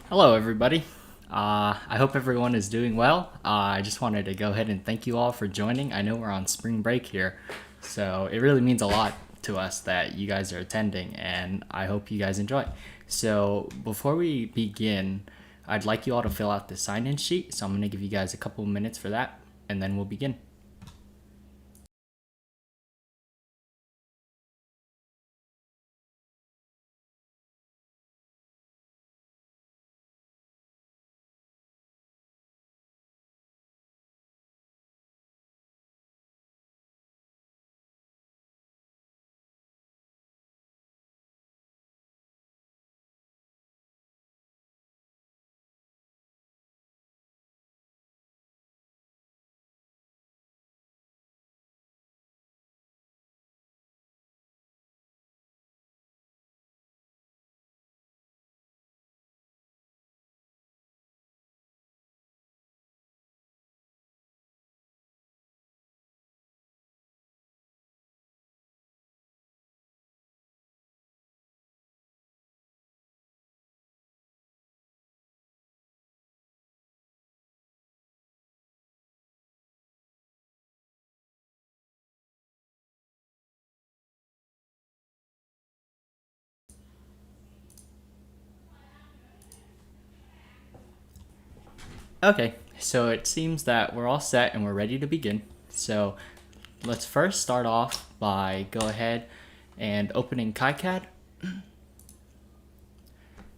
Hello, everybody. I hope everyone is doing well. I just wanted to go ahead and thank you all for joining. I know we're on spring break here, so it really means a lot to us that you guys are attending, and I hope you guys enjoy. So, before we begin, I'd like you all to fill out the sign in sheet, so I'm going to give you guys a couple of minutes for that, and then we'll begin. Okay, so it seems that we're all set and we're ready to begin. So, let's first start off by go ahead and opening Kicad.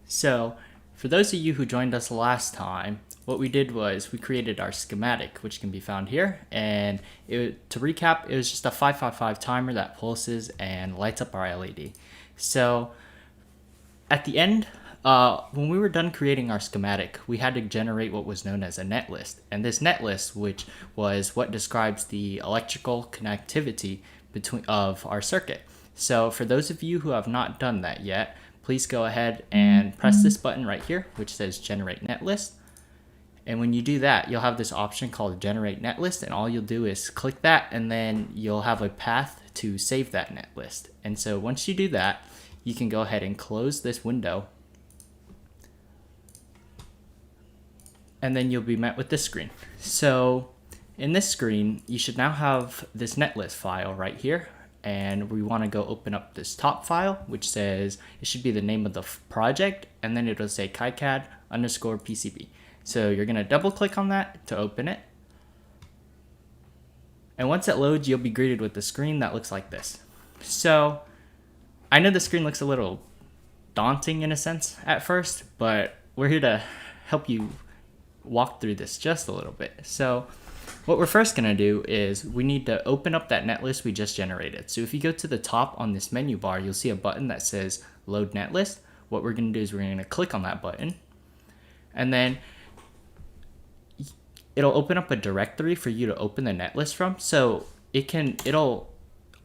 So, for those of you who joined us last time, what we did was we created our schematic, which can be found here. And to recap, it was just a 555 timer that pulses and lights up our LED. So, at the end, when we were done creating our schematic, we had to generate what was known as a netlist. And this netlist, which was what describes the electrical connectivity of our circuit. So for those of you who have not done that yet, please go ahead and press this button right here, which says Generate Netlist. And when you do that, you'll have this option called Generate Netlist, and all you'll do is click that, and then you'll have a path to save that netlist. And so once you do that, you can go ahead and close this window, and then you'll be met with this screen. So in this screen, you should now have this netlist file right here, and we want to go open up this top file, which says it should be the name of the project, and then it'll say Kicad underscore PCB. So you're going to double click on that to open it. And once it loads, you'll be greeted with the screen that looks like this. So I know the screen looks a little daunting in a sense at first, but we're here to help you walk through this just a little bit. So what we're first going to do is we need to open up that netlist we just generated. So if you go to the top on this menu bar, you'll see a button that says Load Netlist. What we're going to do is we're going to click on that button, and then it'll open up a directory for you to open the netlist from. So it'll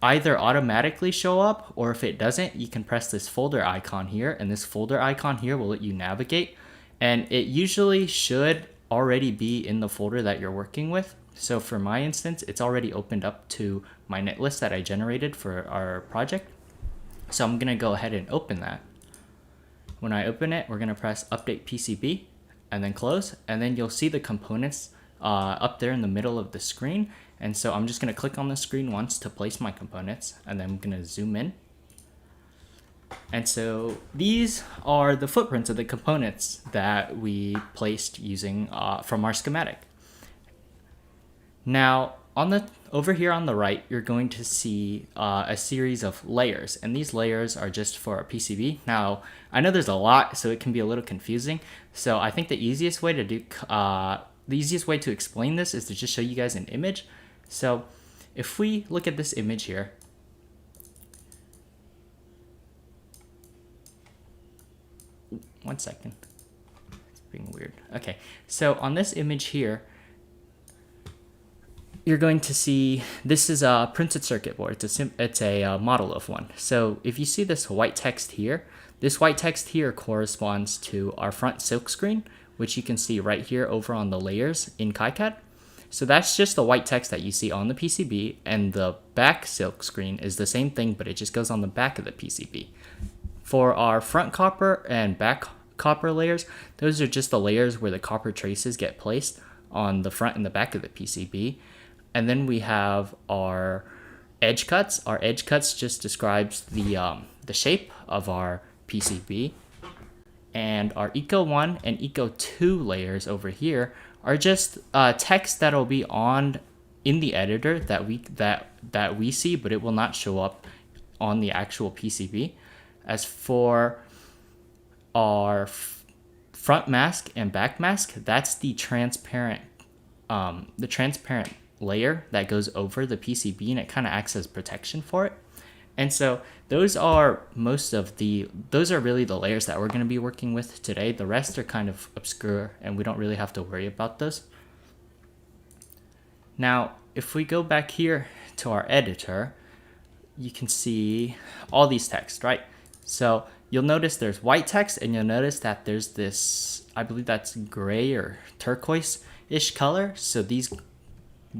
either automatically show up, or if it doesn't, you can press this folder icon here, and this folder icon here will let you navigate, and it usually should already be in the folder that you're working with. So for my instance, it's already opened up to my netlist that I generated for our project. So I'm going to go ahead and open that. When I open it, we're going to press Update PCB and then close, and then you'll see the components up there in the middle of the screen. And so I'm just going to click on the screen once to place my components, and then I'm going to zoom in. And so these are the footprints of the components that we placed using from our schematic. Now, over here on the right, you're going to see a series of layers, and these layers are just for our PCB. Now, I know there's a lot, so it can be a little confusing. So I think the easiest way to explain this is to just show you guys an image. So if we look at this image here, one second, it's being weird. Okay, so on this image here, you're going to see this is a printed circuit board. It's a model of one. So if you see this white text here, this white text here corresponds to our front silk screen, which you can see right here over on the layers in Kicad. So that's just the white text that you see on the PCB, and the back silk screen is the same thing, but it just goes on the back of the PCB. For our front copper and back copper layers, those are just the layers where the copper traces get placed on the front and the back of the PCB. And then we have our edge cuts. Our edge cuts just describes the shape of our PCB. And our Eco 1 and Eco 2 layers over here are just text that'll be in the editor that we see, but it will not show up on the actual PCB. As for our front mask and back mask, that's the transparent layer that goes over the PCB, and it kind of acts as protection for it. And so those are really the layers that we're going to be working with today. The rest are kind of obscure and we don't really have to worry about those. Now, if we go back here to our editor, you can see all these text, right? So you'll notice there's white text, and you'll notice that there's this, I believe that's gray or turquoise-ish color. So these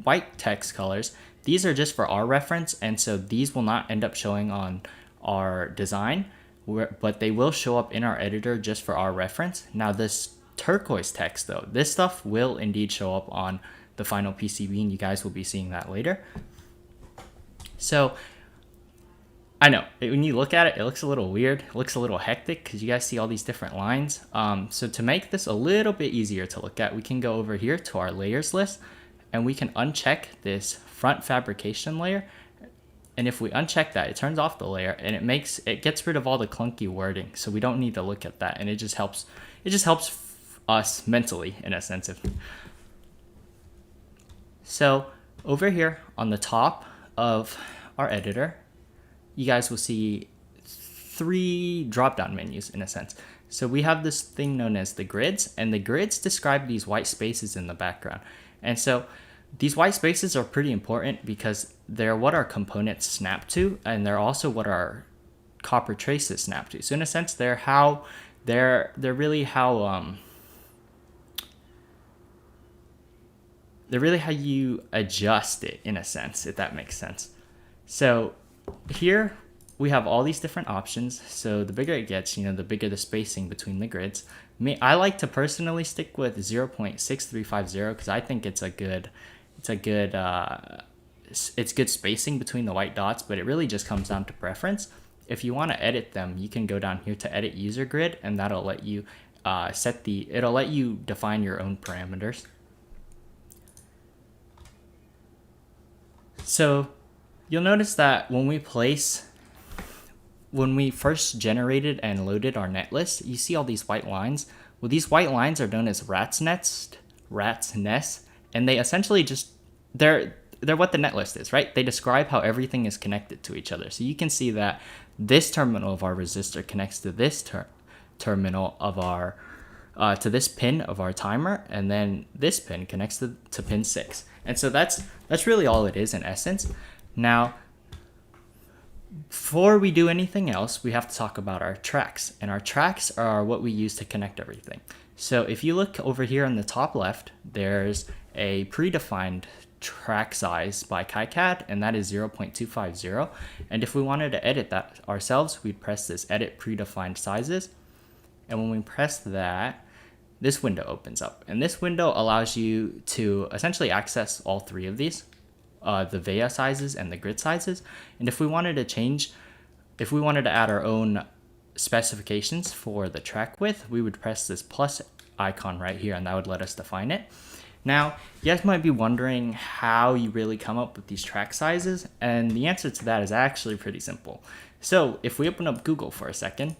white text colors, these are just for our reference, and so these will not end up showing on our design, but they will show up in our editor just for our reference. Now this turquoise text though, this stuff will indeed show up on the final PCB, and you guys will be seeing that later. So I know when you look at it, it looks a little weird, it looks a little hectic because you guys see all these different lines. So to make this a little bit easier to look at, we can go over here to our layers list, and we can uncheck this front fabrication layer. And if we uncheck that, it turns off the layer, and it gets rid of all the clunky wording. So we don't need to look at that, and it just helps us mentally in a sense. So over here on the top of our editor, you guys will see 3 drop-down menus in a sense. So we have this thing known as the grids, and the grids describe these white spaces in the background. And so these white spaces are pretty important because they're what our components snap to, and they're also what our copper traces snap to. So in a sense, they're really how you adjust it in a sense, if that makes sense. So here we have all these different options. So the bigger it gets, the bigger the spacing between the grids. I like to personally stick with 0.6350 because I think it's good spacing between the white dots, but it really just comes down to preference. If you want to edit them, you can go down here to edit user grid, and that'll let you it'll let you define your own parameters. So you'll notice that when we first generated and loaded our netlist, you see all these white lines. Well, these white lines are known as rat's nests, and they essentially they're what the netlist is, right? They describe how everything is connected to each other. So you can see that this terminal of our resistor connects to this terminal of our to this pin of our timer, and then this pin connects to pin 6. And so that's really all it is in essence. Now, before we do anything else, we have to talk about our tracks, and our tracks are what we use to connect everything. So if you look over here on the top left, there's a predefined track size by Kicad, and that is 0.250. And if we wanted to edit that ourselves, we'd press this edit predefined sizes. And when we press that, this window opens up, and this window allows you to essentially access all 3 of these, the via sizes and the grid sizes. And if we wanted to add our own specifications for the track width, we would press this plus icon right here, and that would let us define it. Now, you guys might be wondering how you really come up with these track sizes, and the answer to that is actually pretty simple. So if we open up Google for a second,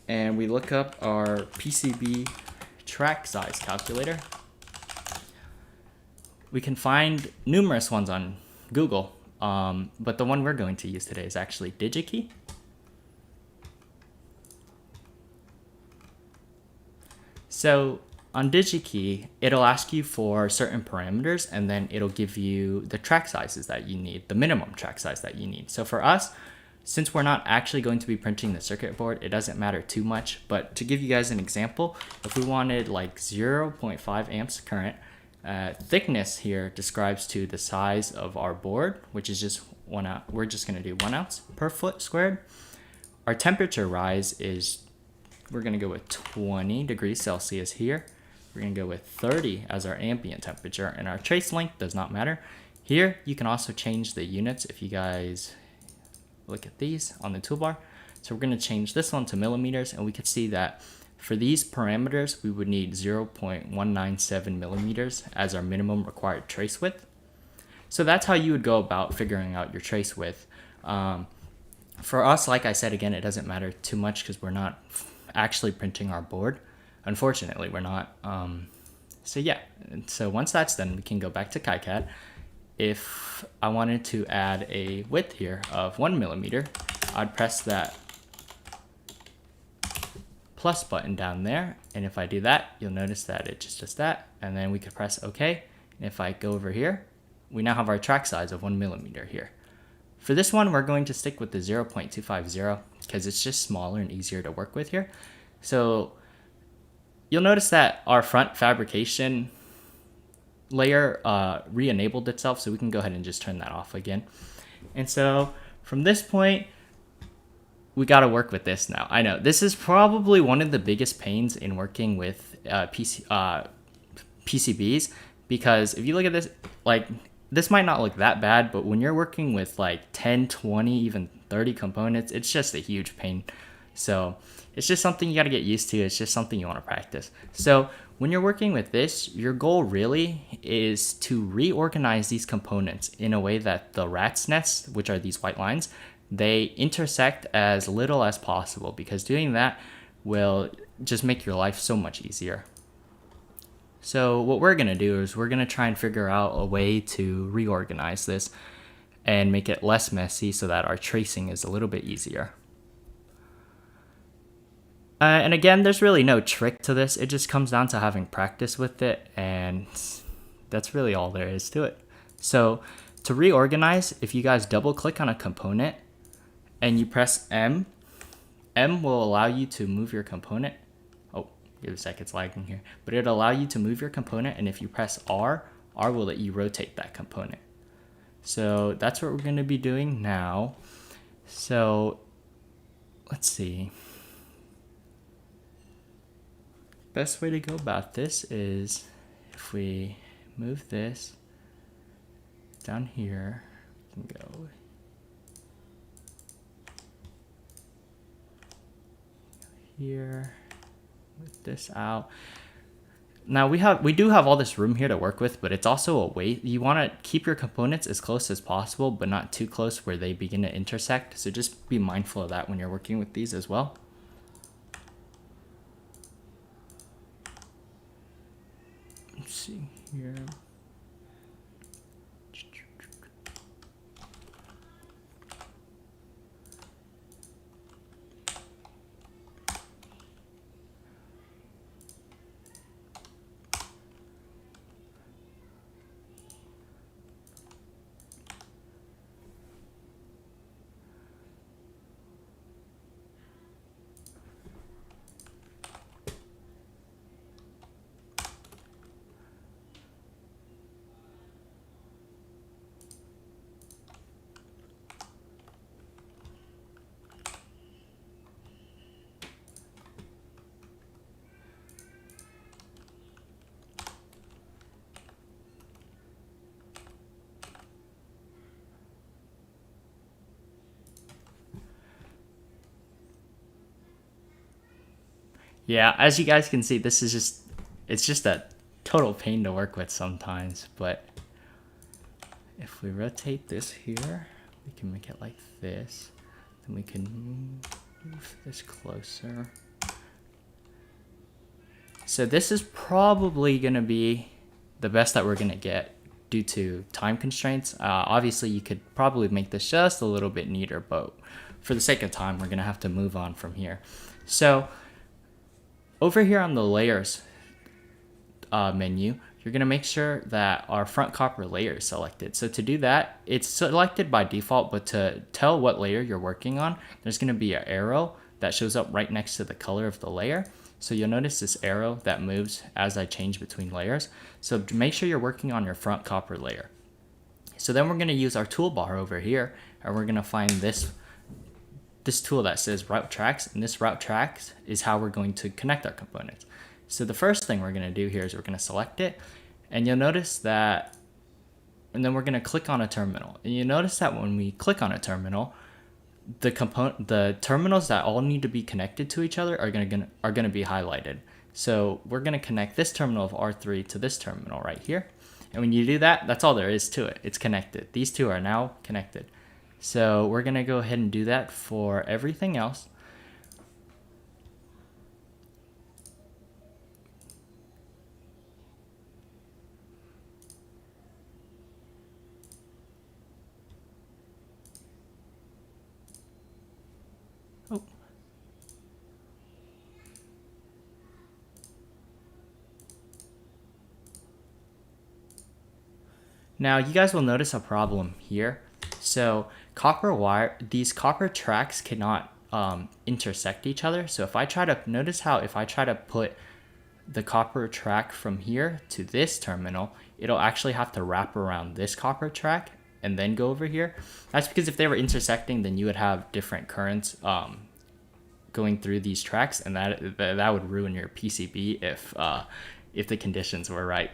and we look up our PCB track size calculator, we can find numerous ones on Google, but the one we're going to use today is actually DigiKey. So on DigiKey, it'll ask you for certain parameters, and then it'll give you the track sizes that you need, the minimum track size that you need. So for us, since we're not actually going to be printing the circuit board, it doesn't matter too much. But to give you guys an example, if we wanted like 0.5 amps current, thickness here describes to the size of our board, which is just 1 ounce. We're just going to do 1 ounce per foot squared. Our temperature rise is we're going to go with 20 degrees Celsius here. We're going to go with 30 as our ambient temperature, and our trace length does not matter. Here, you can also change the units if you guys look at these on the toolbar. So we're going to change this one to millimeters, and we could see that for these parameters, we would need 0.197 millimeters as our minimum required trace width. So that's how you would go about figuring out your trace width. For us, like I said, again, it doesn't matter too much because we're not actually printing our board. Unfortunately, we're not. So yeah, and so once that's done, we can go back to Kicad. If I wanted to add a width here of 1 millimeter, I'd press that plus button down there. And if I do that, you'll notice that it just does that. And then we could press OK. And if I go over here, we now have our track size of 1 millimeter here. For this one, we're going to stick with the 0.250 because it's just smaller and easier to work with here. So you'll notice that our front fabrication layer re-enabled itself, so we can go ahead and just turn that off again. And so from this point, we got to work with this now. I know this is probably one of the biggest pains in working with PCBs, because if you look at this, like, this might not look that bad, but when you're working with like 10, 20, even 30 components, it's just a huge pain. So it's just something you got to get used to. It's just something you want to practice. So when you're working with this, your goal really is to reorganize these components in a way that the rat's nest, which are these white lines, they intersect as little as possible, because doing that will just make your life so much easier. So what we're going to do is we're going to try and figure out a way to reorganize this and make it less messy so that our tracing is a little bit easier. And again, there's really no trick to this. It just comes down to having practice with it, and that's really all there is to it. So to reorganize, if you guys double click on a component and you press M, M will allow you to move your component. Oh, give a sec, it's lagging here. But it'll allow you to move your component, and if you press R, R will let you rotate that component. So that's what we're going to be doing now. So let's see. Best way to go about this is if we move this down here, we can go here, move this out. Now we do have all this room here to work with, but it's also a way you want to keep your components as close as possible, but not too close where they begin to intersect. So just be mindful of that when you're working with these as well. Let's see here. Yeah, as you guys can see, this is it's just a total pain to work with sometimes, but if we rotate this here, we can make it like this, then we can move this closer. So this is probably going to be the best that we're going to get due to time constraints. Obviously, you could probably make this just a little bit neater, but for the sake of time, we're going to have to move on from here. So over here on the layers menu, you're going to make sure that our front copper layer is selected. So to do that, it's selected by default, but to tell what layer you're working on, there's going to be an arrow that shows up right next to the color of the layer. So you'll notice this arrow that moves as I change between layers. So make sure you're working on your front copper layer. So then we're going to use our toolbar over here, and we're going to find this this tool that says route tracks, and this route tracks is how we're going to connect our components. So the first thing we're going to do here is we're going to select it, and you'll notice that, and then we're going to click on a terminal. And you notice that when we click on a terminal, the terminals that all need to be connected to each other are going to be highlighted. So we're going to connect this terminal of R3 to this terminal right here. And when you do that, that's all there is to it. It's connected. These two are now connected. So we're going to go ahead and do that for everything else. Oh. Now you guys will notice a problem here. So copper wire, these copper tracks cannot intersect each other. So if I try to, notice how if I try to put the copper track from here to this terminal, it'll actually have to wrap around this copper track and then go over here. That's because if they were intersecting, then you would have different currents going through these tracks, and that would ruin your PCB if the conditions were right.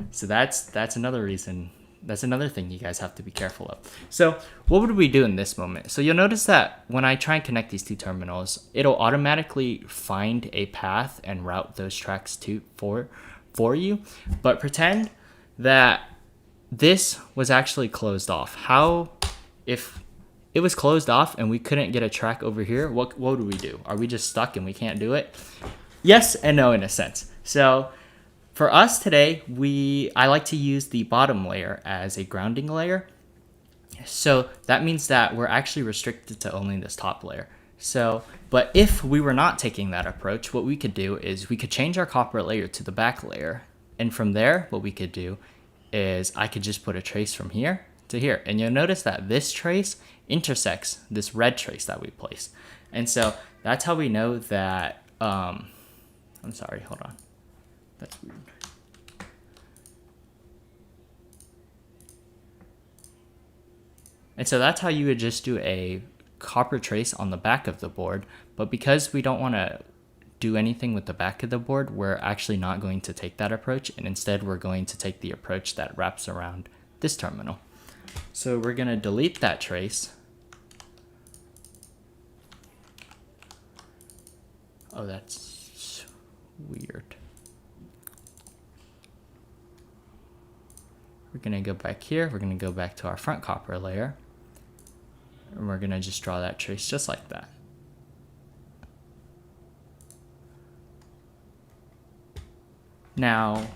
So that's another reason. That's another thing you guys have to be careful of. So what would we do in this moment? So you'll notice that when I try and connect these two terminals, it'll automatically find a path and route those tracks for you. But pretend that this was actually closed off. If it was closed off and we couldn't get a track over here, what would we do? Are we just stuck and we can't do it? Yes and no in a sense. So for us today, I like to use the bottom layer as a grounding layer. So that means that we're actually restricted to only this top layer. So, but if we were not taking that approach, what we could do is we could change our copper layer to the back layer. And from there, what we could do is I could just put a trace from here to here. And you'll notice that this trace intersects this red trace that we placed. And so that's how we know that, I'm sorry, hold on. That's weird. And so that's how you would just do a copper trace on the back of the board. But because we don't want to do anything with the back of the board, we're actually not going to take that approach. And instead, we're going to take the approach that wraps around this terminal. So we're going to delete that trace. Oh, that's weird. We're going to go back here. We're going to go back to our front copper layer. And we're going to just draw that trace just like that. Now,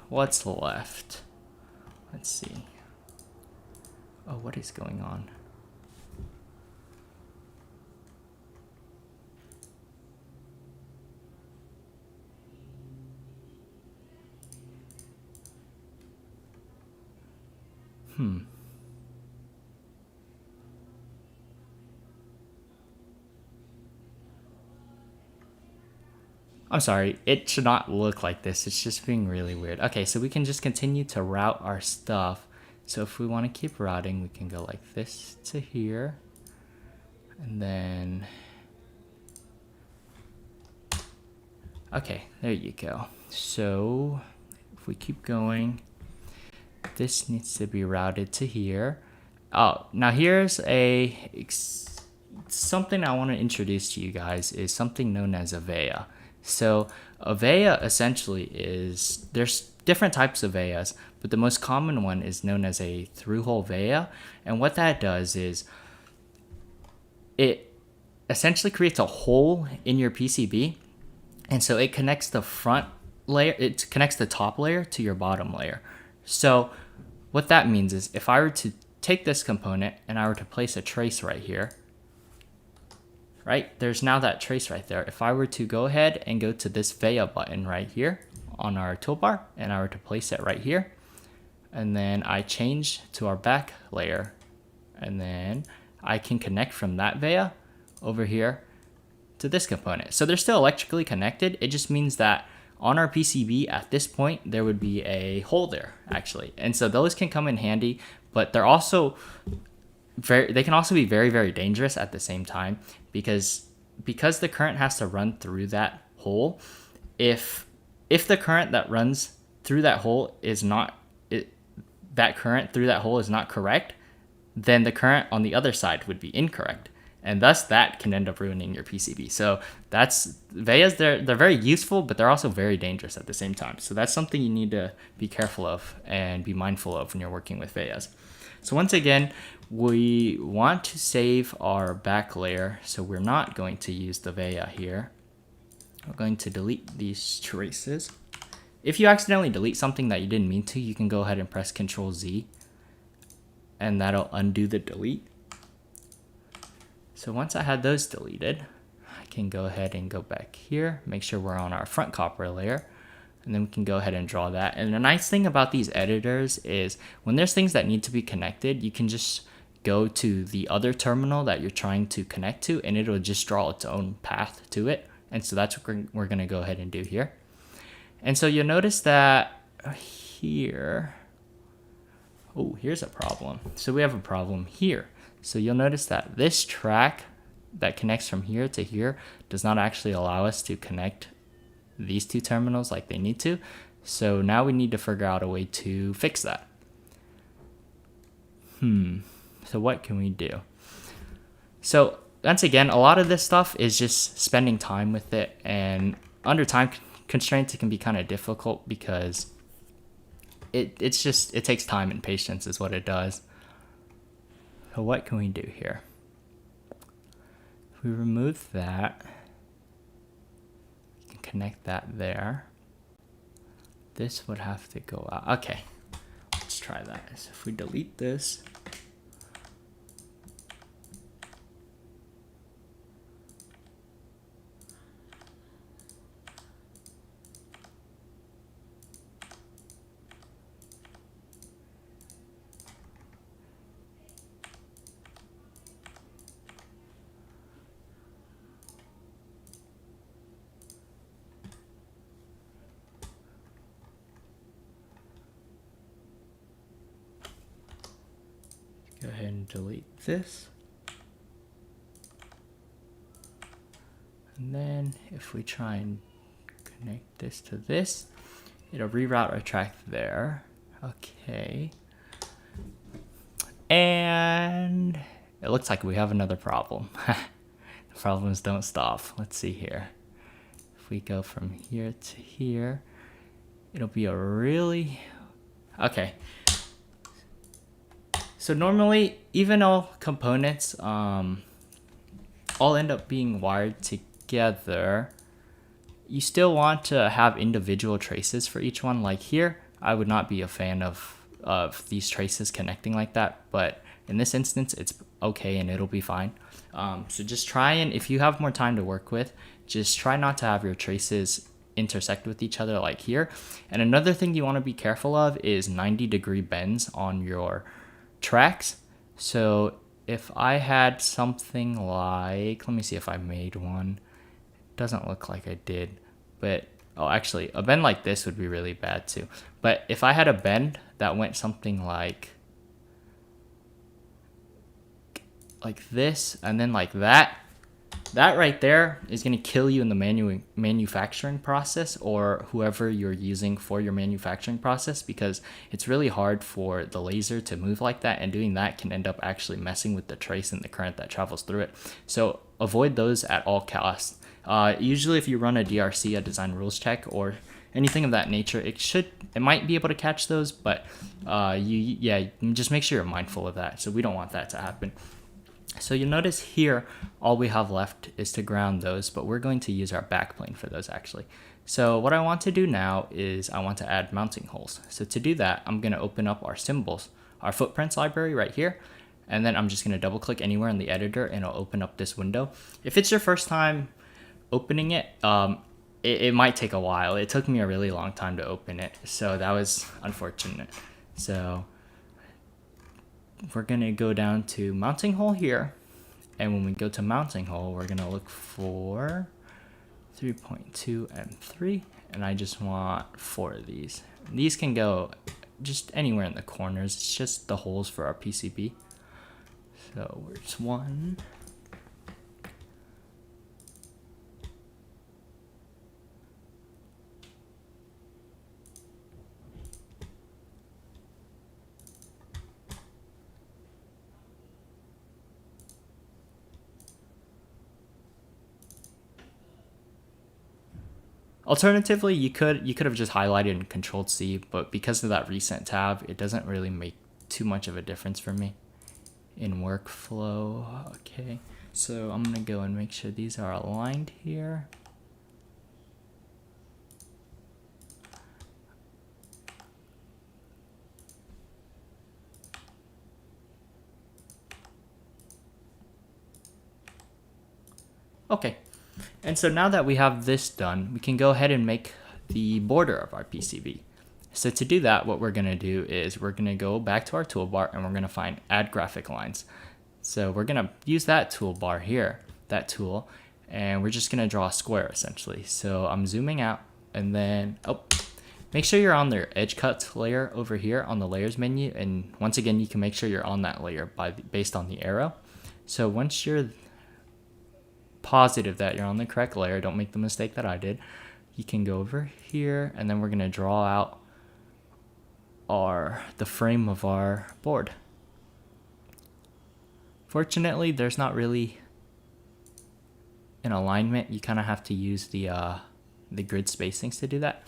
what's left? Let's see. Oh, what is going on? I'm sorry, it should not look like this. It's just being really weird. Okay, so we can just continue to route our stuff. So if we want to keep routing, we can go like this to here. And then, okay, there you go. So if we keep going, this needs to be routed to here. Oh, now here's something I want to introduce to you guys is something known as a VEA. So a VEA essentially is, there's different types of VEAs, but the most common one is known as a through-hole VEA. And what that does is it essentially creates a hole in your PCB. And so it connects the front layer, it connects the top layer to your bottom layer. So what that means is if I were to take this component and I were to place a trace right here, right, there's now that trace right there. If I were to go ahead and go to this VEA button right here on our toolbar and I were to place it right here, and then I change to our back layer, and then I can connect from that VEA over here to this component. So they're still electrically connected. It just means that on our PCB at this point, there would be a hole there actually. And so those can come in handy, but they're also, they can also be very, very dangerous at the same time, because the current has to run through that hole. If the current that runs through that hole is not that current through that hole is not correct, then the current on the other side would be incorrect, and thus that can end up ruining your PCB. So that's VEAs. They're very useful, but they're also very dangerous at the same time. So that's something you need to be careful of and be mindful of when you're working with VEAs. So once again, we want to save our back layer, so we're not going to use the VEA here. We're going to delete these traces. If you accidentally delete something that you didn't mean to, you can go ahead and press Ctrl Z, and that'll undo the delete. So once I had those deleted, I can go ahead and go back here, make sure we're on our front copper layer, and then we can go ahead and draw that. And the nice thing about these editors is when there's things that need to be connected, you can just go to the other terminal that you're trying to connect to, and it'll just draw its own path to it. And so that's what we're going to go ahead and do here. And so you'll notice that here, oh, here's a problem. So we have a problem here. So you'll notice that this track that connects from here to here does not actually allow us to connect these two terminals like they need to. So now we need to figure out a way to fix that. So what can we do? So once again, a lot of this stuff is just spending time with it, and under time constraints, it can be kind of difficult because it takes time and patience is what it does. So what can we do here? If we remove that, we can connect that there. This would have to go out. Okay, let's try that. So if we delete this, go ahead and delete this. And then if we try and connect this to this, it'll reroute our track there. Okay. And it looks like we have another problem. The problems don't stop. Let's see here. If we go from here to here, it'll be a really... Okay. So normally, even though components all end up being wired together, you still want to have individual traces for each one. Like here, I would not be a fan of these traces connecting like that, but in this instance, it's okay and it'll be fine. So just try, and if you have more time to work with, just try not to have your traces intersect with each other like here. And another thing you want to be careful of is 90-degree bends on your tracks. So if I had something like, let me see if I made one. It doesn't look like I did, but oh, actually a bend like this would be really bad too. But if I had a bend that went something like this and then like that, that right there is going to kill you in the manufacturing process, or whoever you're using for your manufacturing process, because it's really hard for the laser to move like that, and doing that can end up actually messing with the trace and the current that travels through it. So avoid those at all costs. Usually if you run a DRC, a design rules check, or anything of that nature, it might be able to catch those, but just make sure you're mindful of that. So we don't want that to happen. So you'll notice here, all we have left is to ground those, but we're going to use our backplane for those actually. So what I want to do now is I want to add mounting holes. So to do that, I'm going to open up our symbols, our footprints library right here, and then I'm just going to double click anywhere in the editor and it'll open up this window. If it's your first time opening it, it might take a while. It took me a really long time to open it, so that was unfortunate. So we're going to go down to mounting hole here, and when we go to mounting hole, we're going to look for 3.2 and 3, and I just want 4 of these. These can go just anywhere in the corners. It's just the holes for our PCB. So where's one? Alternatively, you could have just highlighted and Controlled C, but because of that recent tab, it doesn't really make too much of a difference for me in workflow. Okay, so I'm gonna go and make sure these are aligned here. Okay, and so now that we have this done, we can go ahead and make the border of our PCB. So to do that, what we're gonna do is we're gonna go back to our toolbar and we're gonna find Add Graphic Lines. So we're gonna use that toolbar here, that tool, and we're just gonna draw a square essentially. So I'm zooming out and then, make sure you're on the edge cuts layer over here on the layers menu. And once again, you can make sure you're on that layer based on the arrow. So once you're positive that you're on the correct layer, don't make the mistake that I did, you can go over here and then we're gonna draw out the frame of our board. Fortunately, there's not really an alignment. You kind of have to use the grid spacings to do that.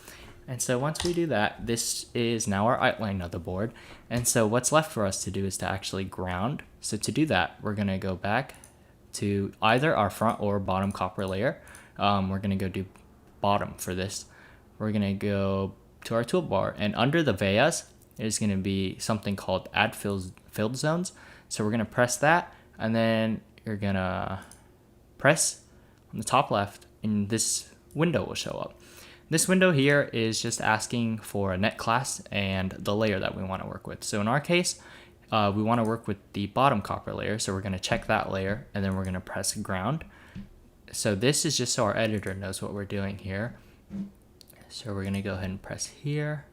And so once we do that, this is now our outline of the board. And so what's left for us to do is to actually ground. So to do that, we're gonna go back to either our front or bottom copper layer. We're gonna go do bottom for this. We're gonna go to our toolbar, and under the Veas is gonna be something called Add Filled Zones. So we're gonna press that, and then you're gonna press on the top left, and this window will show up. This window here is just asking for a net class and the layer that we wanna work with. So in our case, we want to work with the bottom copper layer, so we're going to check that layer and then we're going to press ground. So this is just so our editor knows what we're doing here. So we're going to go ahead and press here.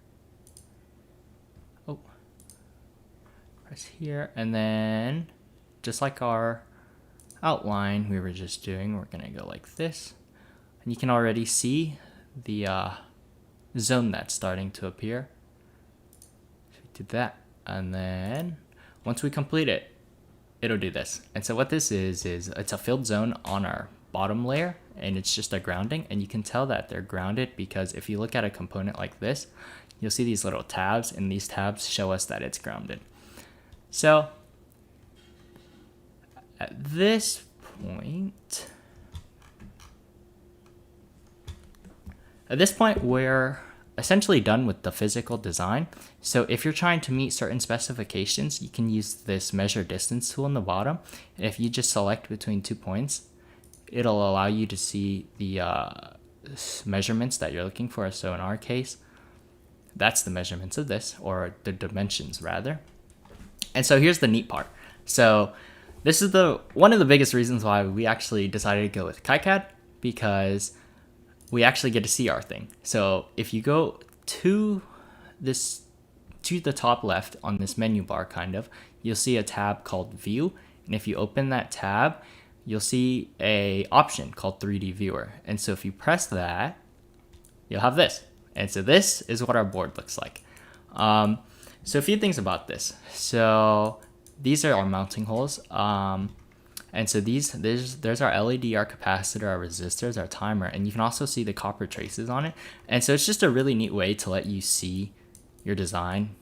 Press here, and then just like our outline we were just doing, we're going to go like this. And you can already see the zone that's starting to appear. So we did that, and then once we complete it, it'll do this. And so what this is it's a filled zone on our bottom layer, and it's just a grounding. And you can tell that they're grounded because if you look at a component like this, you'll see these little tabs, and these tabs show us that it's grounded. So at this point, we're essentially done with the physical design. So if you're trying to meet certain specifications, you can use this measure distance tool in the bottom. And if you just select between 2 points, it'll allow you to see the measurements that you're looking for. So in our case, that's the measurements of this, or the dimensions rather. And so here's the neat part. So this is one of the biggest reasons why we actually decided to go with Kicad, because we actually get to see our thing. So if you go to the top left on this menu bar you'll see a tab called View. And if you open that tab, you'll see a option called 3D Viewer. And so if you press that, you'll have this. And so this is what our board looks like. So a few things about this. So these are our mounting holes. And so there's our LED, our capacitor, our resistors, our timer, and you can also see the copper traces on it. And so it's just a really neat way to let you see your design,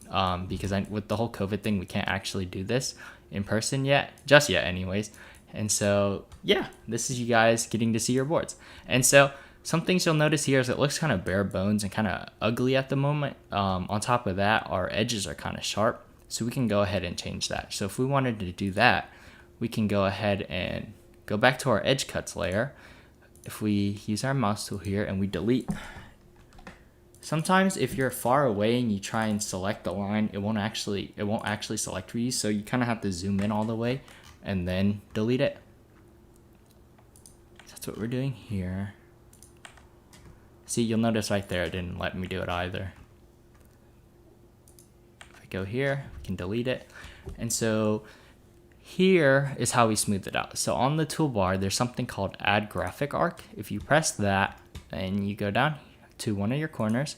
because with the whole COVID thing, we can't actually do this in person just yet anyways. And so yeah, this is you guys getting to see your boards. And so some things you'll notice here is it looks kind of bare bones and kind of ugly at the moment. On top of that, our edges are kind of sharp, so we can go ahead and change that. So if we wanted to do that, we can go ahead and go back to our edge cuts layer. If we use our mouse tool here and we delete, sometimes if you're far away and you try and select the line, it won't actually select for you. So you kind of have to zoom in all the way and then delete it. That's what we're doing here. See, you'll notice right there, it didn't let me do it either. If I go here, we can delete it. And so here is how we smooth it out. So on the toolbar, there's something called Add Graphic Arc. If you press that and you go down to one of your corners,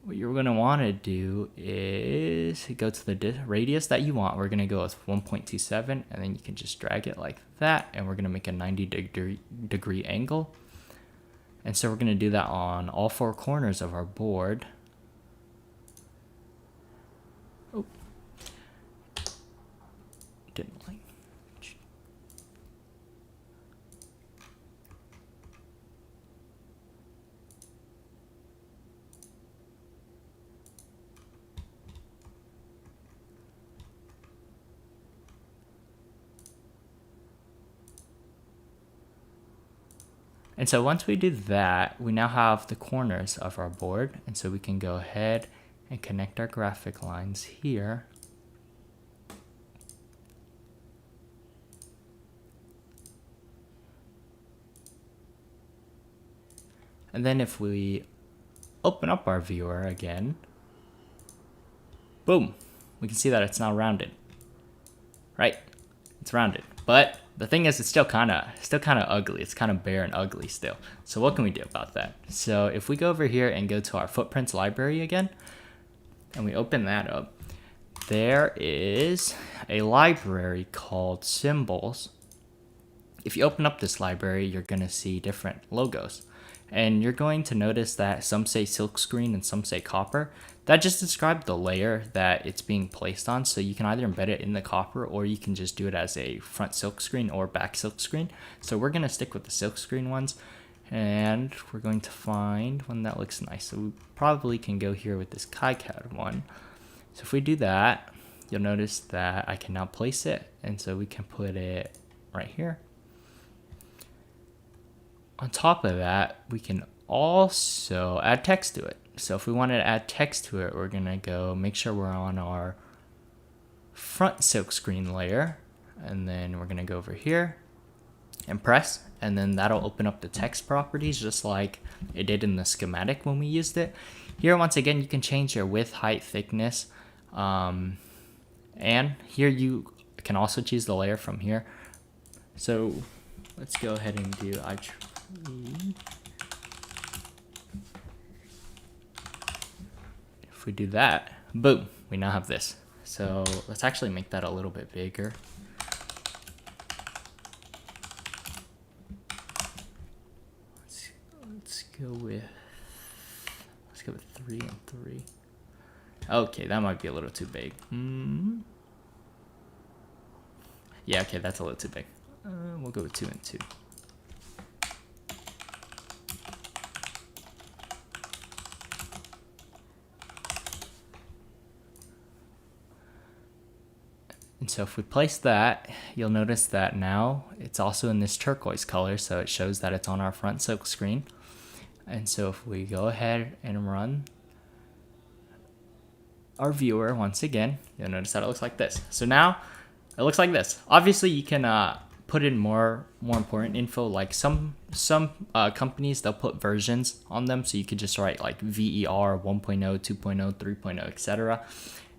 what you're going to want to do is go to the radius that you want. We're going to go with 1.27, and then you can just drag it like that, and we're going to make a 90-degree angle. And so we're going to do that on all four corners of our board. Oh, didn't like. And so once we do that, we now have the corners of our board. And so we can go ahead and connect our graphic lines here. And then if we open up our viewer again, boom, we can see that it's now rounded, right? It's rounded, but the thing is, it's still kind of ugly. It's kind of bare and ugly still. So what can we do about that? So if we go over here and go to our footprints library again, and we open that up, there is a library called symbols. If you open up this library, you're going to see different logos. And you're going to notice that some say silkscreen and some say copper. That just describes the layer that it's being placed on. So you can either embed it in the copper, or you can just do it as a front silkscreen or back silkscreen. So we're going to stick with the silkscreen ones, and we're going to find one that looks nice. So we probably can go here with this Kicad one. So if we do that, you'll notice that I can now place it. And so we can put it right here. On top of that, we can also add text to it. So if we wanted to add text to it, we're going to go make sure we're on our front silkscreen layer. And then we're going to go over here and press. And then that'll open up the text properties just like it did in the schematic when we used it. Here, once again, you can change your width, height, thickness. And here you can also choose the layer from here. So let's go ahead and do IEEE. If we do that, boom, we now have this. So let's actually make that a little bit bigger. Let's go with 3 and 3. Okay, that might be a little too big. Yeah, okay, that's a little too big. We'll go with 2 and 2. And so if we place that, you'll notice that now it's also in this turquoise color, so it shows that it's on our front silk screen. And so if we go ahead and run our viewer once again, you'll notice that it looks like this. So now it looks like this. Obviously, you can put in more important info, like some companies, they'll put versions on them, so you could just write like VER 1.0, 2.0, 3.0, etc.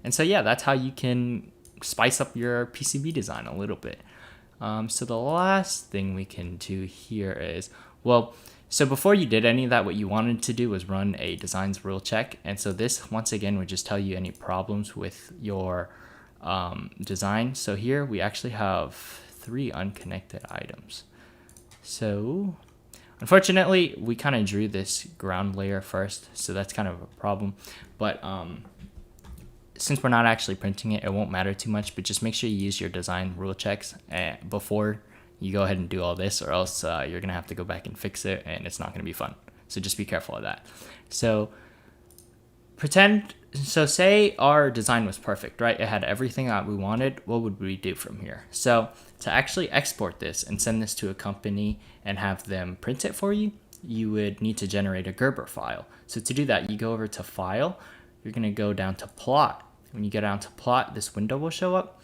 And so yeah, that's how you can spice up your PCB design a little bit. So the last thing we can do here is, well, so before you did any of that, what you wanted to do was run a designs rule check. And so this, once again, would just tell you any problems with your design. So here we actually have 3 unconnected items. So unfortunately, we kind of drew this ground layer first, so that's kind of a problem. But since we're not actually printing it, it won't matter too much, but just make sure you use your design rule checks before you go ahead and do all this, or else you're going to have to go back and fix it, and it's not going to be fun. So just be careful of that. So say our design was perfect, right? It had everything that we wanted. What would we do from here? So to actually export this and send this to a company and have them print it for you, you would need to generate a Gerber file. So to do that, you go over to File. You're going to go down to Plot. When you go down to Plot, this window will show up.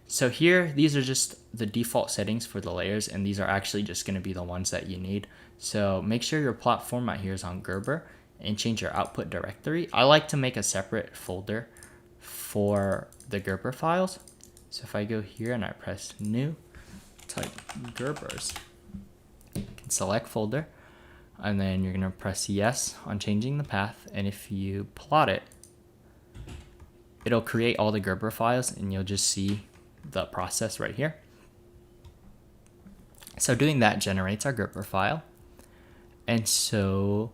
So here, these are just the default settings for the layers, and these are actually just going to be the ones that you need. So make sure your plot format here is on Gerber, and change your output directory. I like to make a separate folder for the Gerber files. So if I go here and I press new, type Gerbers, you can select folder, and then you're gonna press yes on changing the path. And if you plot it, it'll create all the Gerber files, and you'll just see the process right here. So doing that generates our Gerber file. And so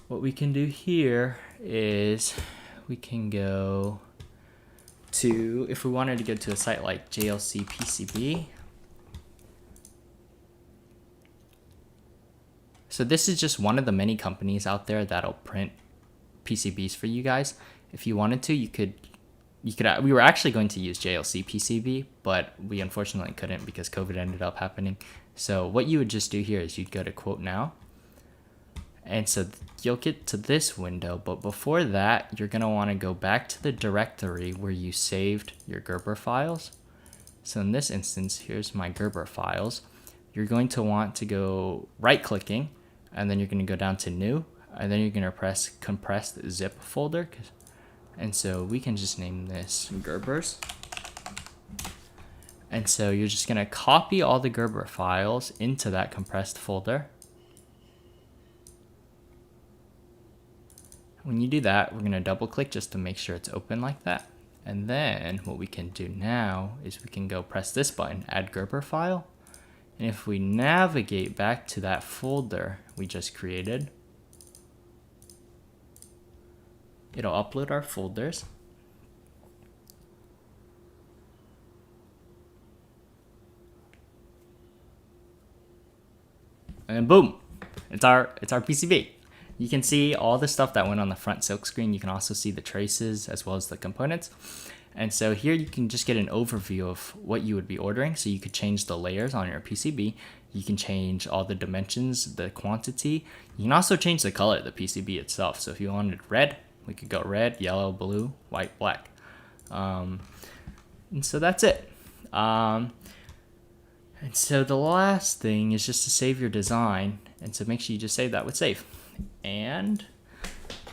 what we can do here is we can go to, if we wanted to go to a site like JLC PCB. So this is just one of the many companies out there that'll print PCBs for you guys. If you wanted to, we were actually going to use JLC PCB, but we unfortunately couldn't because COVID ended up happening. So what you would just do here is you'd go to quote now. And so you'll get to this window, but before that, you're gonna wanna go back to the directory where you saved your Gerber files. So in this instance, here's my Gerber files. You're going to want to go right-clicking, and then you're gonna go down to new, and then you're gonna press compressed zip folder. And so we can just name this Gerbers. And so you're just gonna copy all the Gerber files into that compressed folder. When you do that, we're gonna double click just to make sure it's open like that. And then what we can do now is we can go press this button, add Gerber file. And if we navigate back to that folder we just created, it'll upload our folders. And boom, it's our PCB. You can see all the stuff that went on the front silk screen. You can also see the traces as well as the components. And so here you can just get an overview of what you would be ordering. So you could change the layers on your PCB. You can change all the dimensions, the quantity. You can also change the color of the PCB itself. So if you wanted red, we could go red, yellow, blue, white, black. And so that's it. And so the last thing is just to save your design. And so make sure you just save that with save. And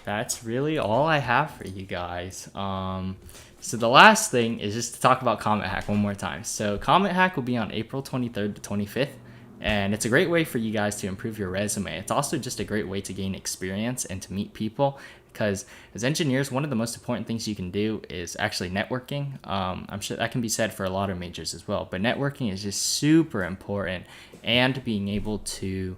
that's really all I have for you guys. So the last thing is just to talk about Comet Hack one more time. So Comet Hack will be on April 23rd to 25th. And it's a great way for you guys to improve your resume. It's also just a great way to gain experience and to meet people. Because as engineers, one of the most important things you can do is actually networking. I'm sure that can be said for a lot of majors as well. But networking is just super important, and being able to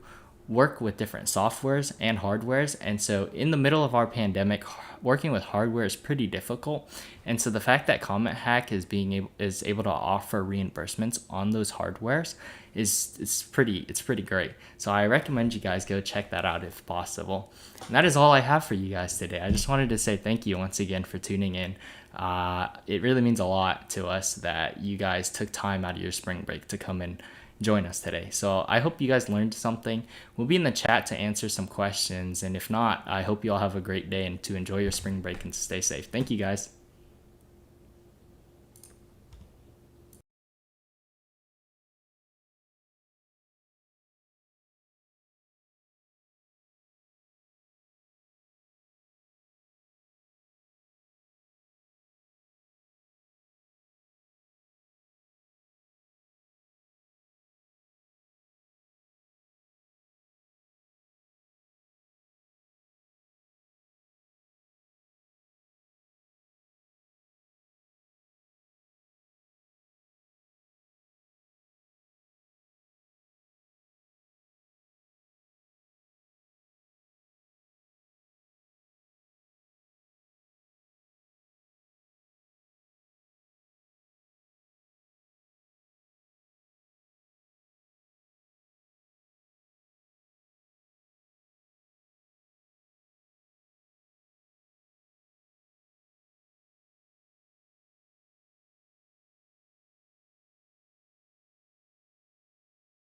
work with different softwares and hardwares. And so in the middle of our pandemic, working with hardware is pretty difficult. And so the fact that Comet Hack is able to offer reimbursements on those hardwares is pretty great. So I recommend you guys go check that out if possible. And that is all I have for you guys today. I just wanted to say thank you once again for tuning in. It really means a lot to us that you guys took time out of your spring break to come and join us today. So I hope you guys learned something. We'll be in the chat to answer some questions. And if not, I hope you all have a great day and to enjoy your spring break and stay safe. Thank you guys.